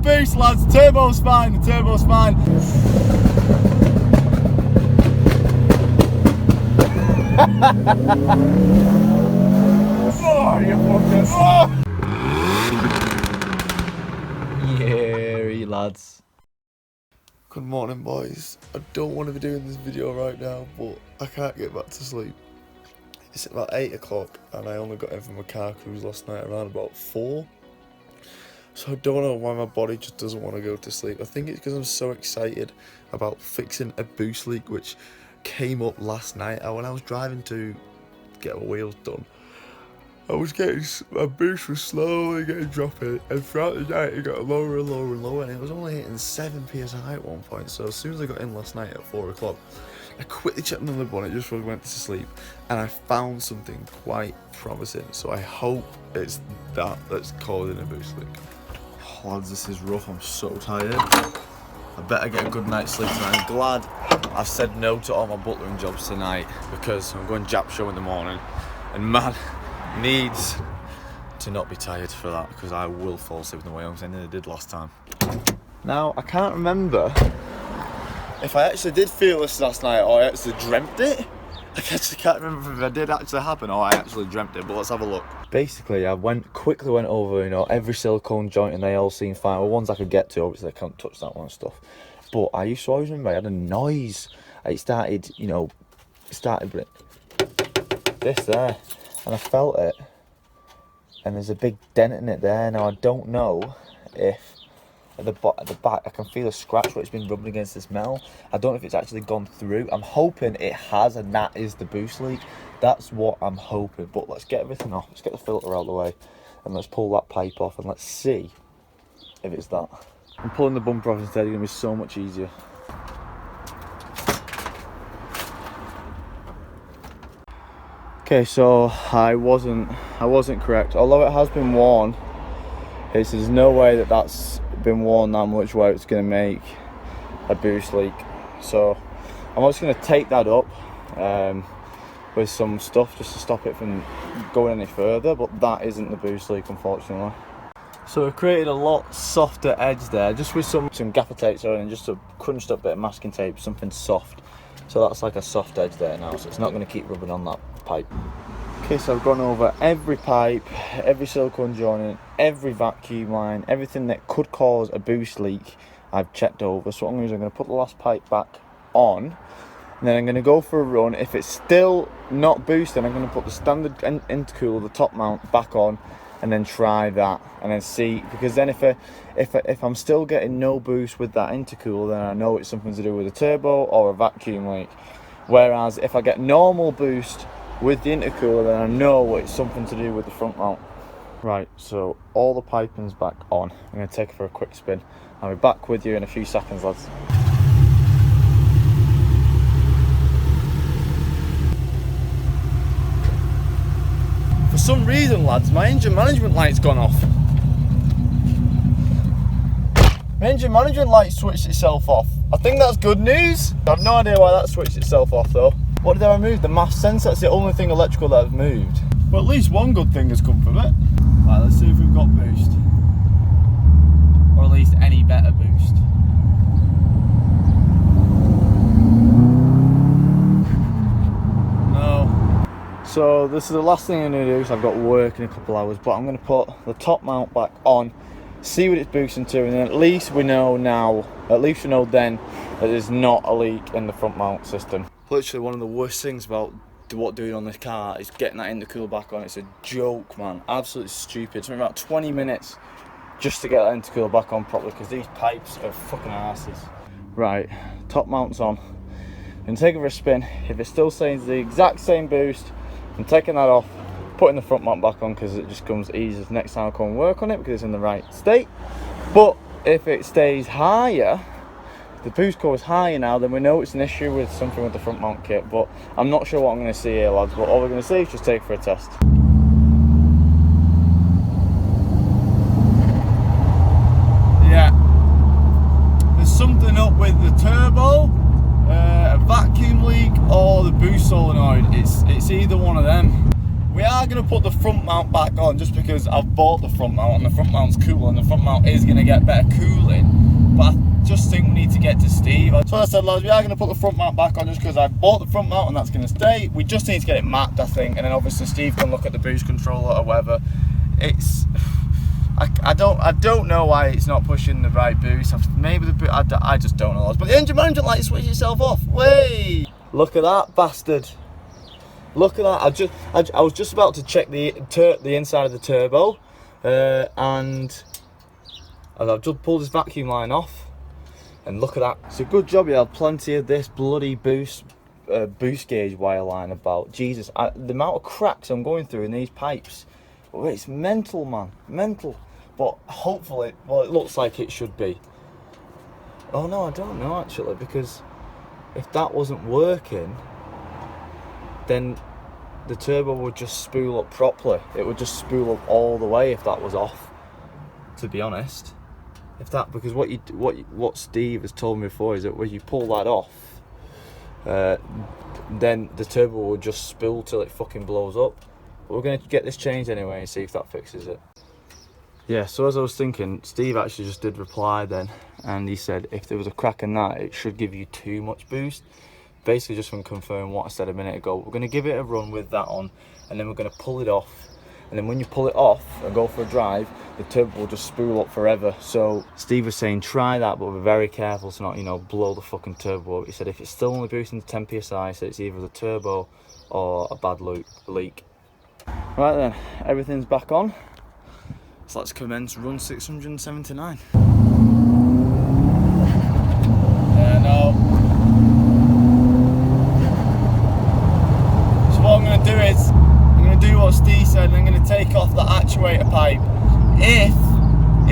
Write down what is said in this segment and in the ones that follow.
boost, lads. The turbo's fine. The turbo's fine. Oh, you fucking. Oh. Yeah, lads. Good morning, boys. I don't want to be doing this video right now, but I can't get back to sleep. It's about 8 o'clock and I only got in from a car cruise last night around about 4. So I don't know why my body just doesn't want to go to sleep. I think it's because I'm so excited about fixing a boost leak which came up last night. When I was driving to get my wheels done, I was getting, my boost was slowly getting dropping, and throughout the night it got lower and lower and lower, and it was only hitting 7 psi at one point. So as soon as I got in last night at 4 o'clock, I quickly checked on the bonnet just before I went to sleep, and I found something quite promising. So I hope it's that's causing a boost leak. Oh, lads, this is rough. I'm so tired. I better get a good night's sleep tonight. I'm glad I've said no to all my butlering jobs tonight because I'm going Jap show in the morning, and man needs to not be tired for that because I will fall asleep in the way home, and I did last time. Now, I can't remember if I actually did feel this last night or I actually dreamt it. I actually can't remember if it did actually happen or I actually dreamt it, but let's have a look. Basically, I quickly went over, every silicone joint and they all seemed fine. Well, ones I could get to, obviously I can't touch that one and stuff. But I used to always remember I had a noise. It started, this there. And I felt it. And there's a big dent in it there. Now, I don't know if at the back I can feel a scratch where it's been rubbing against this metal. I don't know if it's actually gone through. I'm hoping it has, and that is the boost leak. That's what I'm hoping. But let's get everything off. Let's get the filter out of the way, and let's pull that pipe off, and let's see if it's that. I'm pulling the bumper off instead. It's gonna be so much easier. Okay, so I wasn't correct. Although it has been worn, there's no way that that's been worn that much where it's going to make a boost leak. So I'm just going to tape that up with some stuff just to stop it from going any further, but that isn't the boost leak, unfortunately. So we've created a lot softer edge there, just with some gaffer tape and just a crunched up bit of masking tape, something soft. So that's like a soft edge there now, so it's not going to keep rubbing on that pipe. Okay, so I've gone over every pipe, every silicone joint, every vacuum line, everything that could cause a boost leak I've checked over. So what I'm going to do is I'm going to put the last pipe back on, and then I'm going to go for a run. If it's still not boosting, I'm going to put the standard intercooler, the top mount, back on, and then try that, and then see, because then if I'm still getting no boost with that intercooler, then I know it's something to do with a turbo or a vacuum leak. Whereas if I get normal boost with the intercooler, then I know it's something to do with the front mount. Right, so all the piping's back on. I'm going to take it for a quick spin. I'll be back with you in a few seconds, lads. For some reason, lads, my engine management light's gone off. My engine management light switched itself off. I think that's good news. I have no idea why that switched itself off though. What did I remove? The mass sensor. That's the only thing electrical that I've moved. Well, at least one good thing has come from it. Right, let's see if we've got boost. Or at least any better boost. No. So this is the last thing I'm going to do because I've got work in a couple hours, but I'm going to put the top mount back on, see what it's boosting to, and then at least we know now, at least we know then that there's not a leak in the front mount system. Literally one of the worst things about what doing on this car is getting that intercooler back on. It's a joke, man. Absolutely stupid. It took me about 20 minutes just to get that intercooler back on properly because these pipes are fucking asses. Right, top mount's on. I'm gonna take it for a spin. If it's still saying the exact same boost, I'm taking that off, putting the front mount back on because it just comes easier next time I come and work on it because it's in the right state. But if it stays higher, the boost core is higher now, then we know it's an issue with something with the front mount kit. But I'm not sure what I'm going to see here, lads, but all we're going to see is just take it for a test. Yeah, there's something up with the turbo, a vacuum leak or the boost solenoid. It's either one of them. We are going to put the front mount back on just because I've bought the front mount and the front mount's cool and the front mount is going to get better cooling. But I just think we need to get to Steve. So I said, lads, we are going to put the front mount back on just because I bought the front mount and that's going to stay. We just need to get it mapped, I think, and then obviously Steve can look at the boost controller or whatever. It's... I don't know why it's not pushing the right boost. Maybe the I just don't know. But the engine management light switches itself off. Way! Look at that bastard. Look at that. I was just about to check the inside of the turbo, and I've just pulled this vacuum line off. And look at that. It's a good job you had plenty of this bloody boost gauge wire line about. Jesus, the amount of cracks I'm going through in these pipes. Oh, it's mental, man. Mental. But hopefully, well, it looks like it should be. Oh no, I don't know actually, because if that wasn't working, then the turbo would just spool up properly. It would just spool up all the way if that was off, to be honest. If that, because what Steve has told me before is that when you pull that off, then the turbo will just spool till it fucking blows up. But we're going to get this changed anyway and see if that fixes it. Yeah, so as I was thinking, Steve actually just did reply then, and he said if there was a crack in that, it should give you too much boost. Basically just want to confirm what I said a minute ago. We're going to give it a run with that on, and then we're going to pull it off. And then when you pull it off and go for a drive, the turbo will just spool up forever. So Steve was saying try that, but be very careful to not, you know, blow the fucking turbo up. He said if it's still only boosting to 10 psi, so it's either the turbo or a bad leak. Right then, everything's back on. So let's commence run 679. Yeah, no. So what I'm going to do is, I'm going to do what Steve said, and I'm going to take off the actuator pipe. If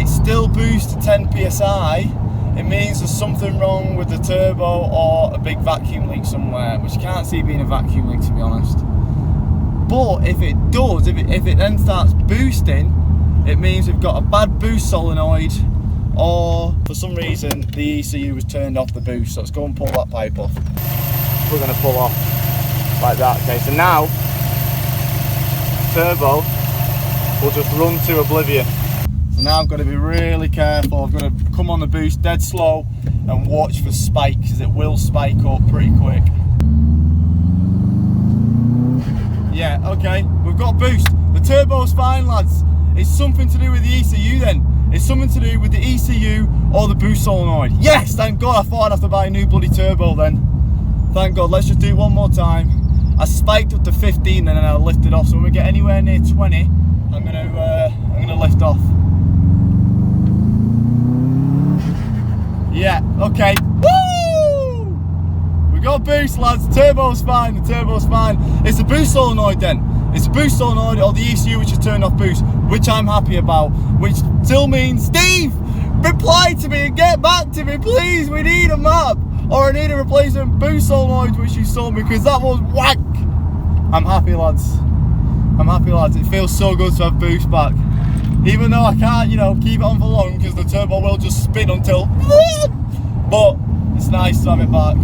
it still boosts to 10 psi, it means there's something wrong with the turbo or a big vacuum leak somewhere, which I can't see being a vacuum leak, to be honest. But if it does, if it then starts boosting, it means we've got a bad boost solenoid, or for some reason the ECU was turned off the boost. So let's go and pull that pipe off. We're going to pull off like that. Okay, so now turbo will just run to oblivion. So now I've got to be really careful. I've got to come on the boost dead slow and watch for spikes, because it will spike up pretty quick. Yeah, okay, we've got boost. The turbo's fine, lads. It's something to do with the ECU then. It's something to do with the ECU or the boost solenoid. Yes, thank God. I thought I'd have to buy a new bloody turbo then. Thank God. Let's just do it one more time. I spiked up to 15 and then I lifted off. So when we get anywhere near 20, I'm gonna lift off. Yeah, okay. Woo! We got boost, lads. Turbo's fine. The turbo's fine. It's the boost solenoid then. It's the boost solenoid or the ECU which has turned off boost, which I'm happy about, which still means, Steve, reply to me and get back to me, please. We need a map, or I need a replacement boost solenoid which you sold me, because that was whack. I'm happy, lads. I'm happy, lads. It feels so good to have boost back. Even though I can't, you know, keep it on for long because the turbo will just spin until, but it's nice to have it back.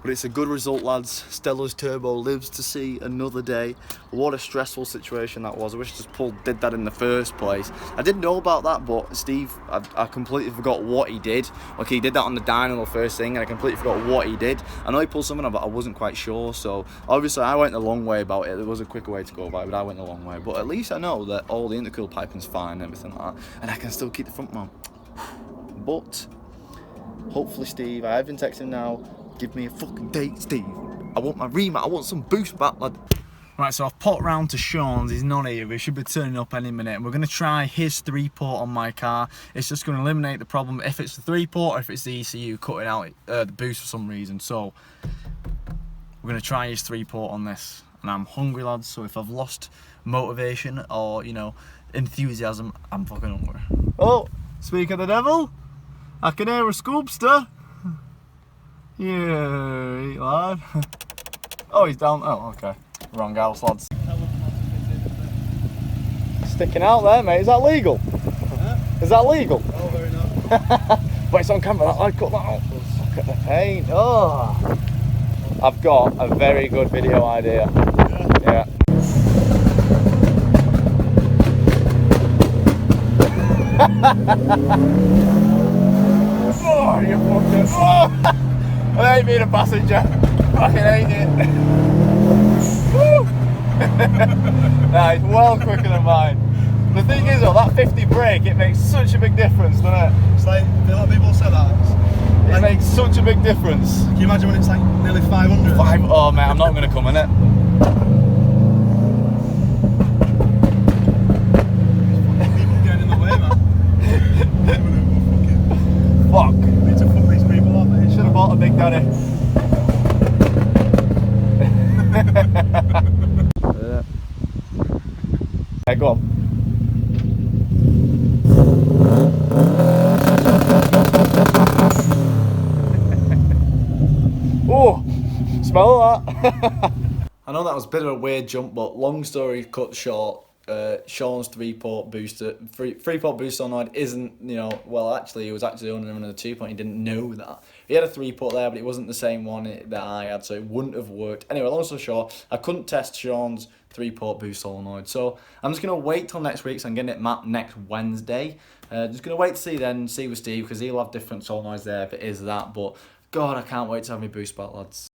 But it's a good result, lads. Stellas turbo lives to see another day. What a stressful situation that was. I wish I just did that in the first place. I didn't know about that, but Steve, I completely forgot what he did. Okay, he did that on the dyno first thing, and I completely forgot what he did. I know he pulled something up, but I wasn't quite sure. So obviously I went the long way about it. There was a quicker way to go about it, but I went the long way. But at least I know that all the intercooled piping's fine and everything like that, and I can still keep the front mount. But hopefully, Steve, I have been texting now. Give me a fucking date, Steve. I want my remat. I want some boost back, lad. Right, so I've popped round to Sean's. He's not here. He should be turning up any minute. And we're going to try his 3-port on my car. It's just going to eliminate the problem if it's the 3-port or if it's the ECU cutting out the boost for some reason. So we're going to try his 3-port on this. And I'm hungry, lads. So if I've lost motivation or, you know, enthusiasm, I'm fucking hungry. Oh, speak of the devil, I can hear a sculpster. Yeah, lad. Oh, he's down. Oh, okay. Wrong house, lads. Sticking out there, mate. Is that legal? Huh? Is that legal? Oh, very nice. But it's on camera. I cut that out. Look at the paint. Oh. I've got a very good video idea. Yeah. Oh, you fucking... Oh! I ain't being a passenger. Fucking hate it. Nah, it's well quicker than mine. The thing is though, that 50 brake, it makes such a big difference, doesn't it? It's like, a lot of people say that. It makes such a big difference. Can you imagine when it's like nearly 500? Oh man, I'm not going to come in it. People getting in the way, man. Fuck. Need to fuck these people off. Should have bought a Big Daddy. Yeah, go on. Oh, smell that. I know that was a bit of a weird jump, but long story cut short, Sean's three-port booster solenoid isn't, you know, well actually he was actually owning another 2-point, he didn't know that. He had a 3-port there, but it wasn't the same one that I had, so it wouldn't have worked. Anyway, long story short, I couldn't test Sean's 3-port boost solenoid, so I'm just going to wait till next week, so I'm getting it mapped next Wednesday. Just going to wait to see then, see with Steve, because he'll have different solenoids there if it is that, but God, I can't wait to have my boost back, lads.